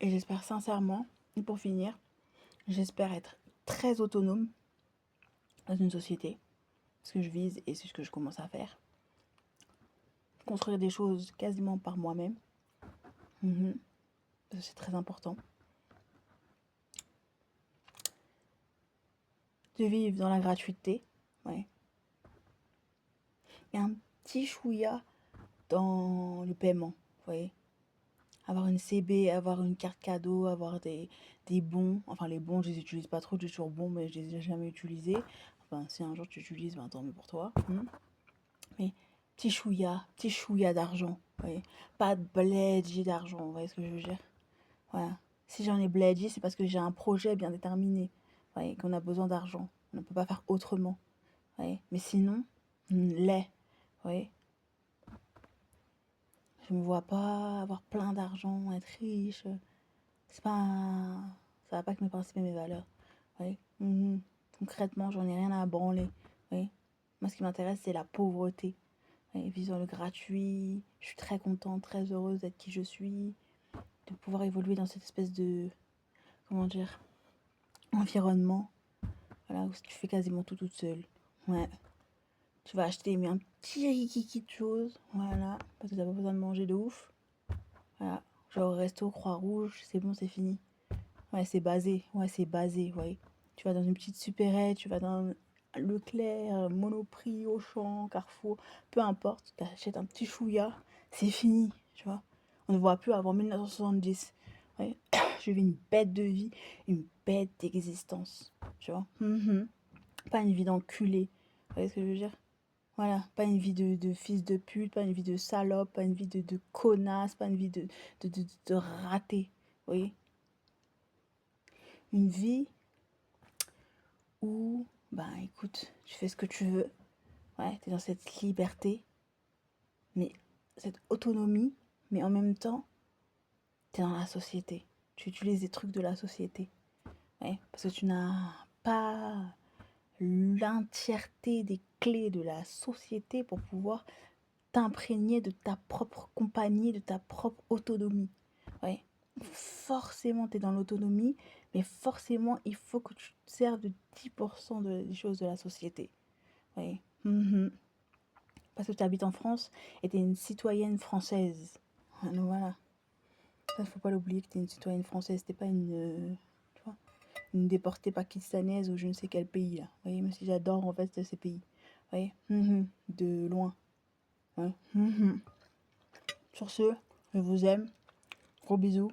Et j'espère sincèrement, et pour finir, j'espère être très autonome dans une société. Ce que je vise et c'est ce que je commence à faire. Construire des choses quasiment par moi-même. C'est très important. De vivre dans la gratuité. Ouais. Et un petit chouïa dans le paiement. Vous voyez. Avoir une CB, avoir une carte cadeau, avoir des bons. Enfin, les bons, je les utilise pas trop. Je suis toujours bon, mais je les ai jamais utilisés. Enfin, si un jour tu utilises, ben tant mieux pour toi. Mais petit chouïa d'argent. Vous voyez. Pas de bledgy d'argent. Vous voyez ce que je veux dire? Voilà. Si j'en ai bledgy, c'est parce que j'ai un projet bien déterminé. Vous voyez, qu'on a besoin d'argent. On ne peut pas faire autrement. Vous voyez. Mais sinon, lait. Vous voyez. Je me vois pas avoir plein d'argent, être riche. C'est pas ça va pas avec mes principes et mes valeurs. Oui. Concrètement, j'en ai rien à branler. Oui. Moi, ce qui m'intéresse, c'est la pauvreté. Oui. Vivre dans le gratuit. Je suis très contente, très heureuse d'être qui je suis, de pouvoir évoluer dans cette espèce de, comment dire, environnement. Voilà, où tu fais quasiment tout toute seule. Ouais. Tu vas acheter mais un petit rikiki de choses. Voilà. Parce que t'as pas besoin de manger de ouf. Voilà. Genre resto, Croix-Rouge, c'est bon, c'est fini. Ouais, c'est basé. Ouais, c'est basé, ouais. Tu vas dans une petite supérette, tu vas dans Leclerc, Monoprix, Auchan, Carrefour, peu importe, tu achètes un petit chouïa, c'est fini, tu vois. On ne voit plus avant 1970. Ouais. Je vis une bête de vie, une bête d'existence, tu vois. Pas une vie d'enculé, vous voyez ce que je veux dire? Voilà, pas une vie de fils de pute, pas une vie de salope, pas une vie de connasse, pas une vie de raté, vous voyez? Une vie où, bah écoute, tu fais ce que tu veux, ouais, t'es dans cette liberté, mais cette autonomie, mais en même temps, t'es dans la société. Tu utilises des trucs de la société, ouais, parce que tu n'as pas l'entièreté des clés de la société pour pouvoir t'imprégner de ta propre compagnie, de ta propre autonomie, ouais. Forcément, t'es dans l'autonomie, mais forcément, il faut que tu te serves de 10% des choses de la société. Oui. Parce que tu habites en France et tu es une citoyenne française. Donc voilà. Ça, faut pas l'oublier que tu es une citoyenne française. T'es pas tu vois, une déportée pakistanaise ou je ne sais quel pays là. Vous voyez, même si j'adore en fait ces pays. Vous voyez, de loin. Ouais. Sur ce, je vous aime. Gros bisous.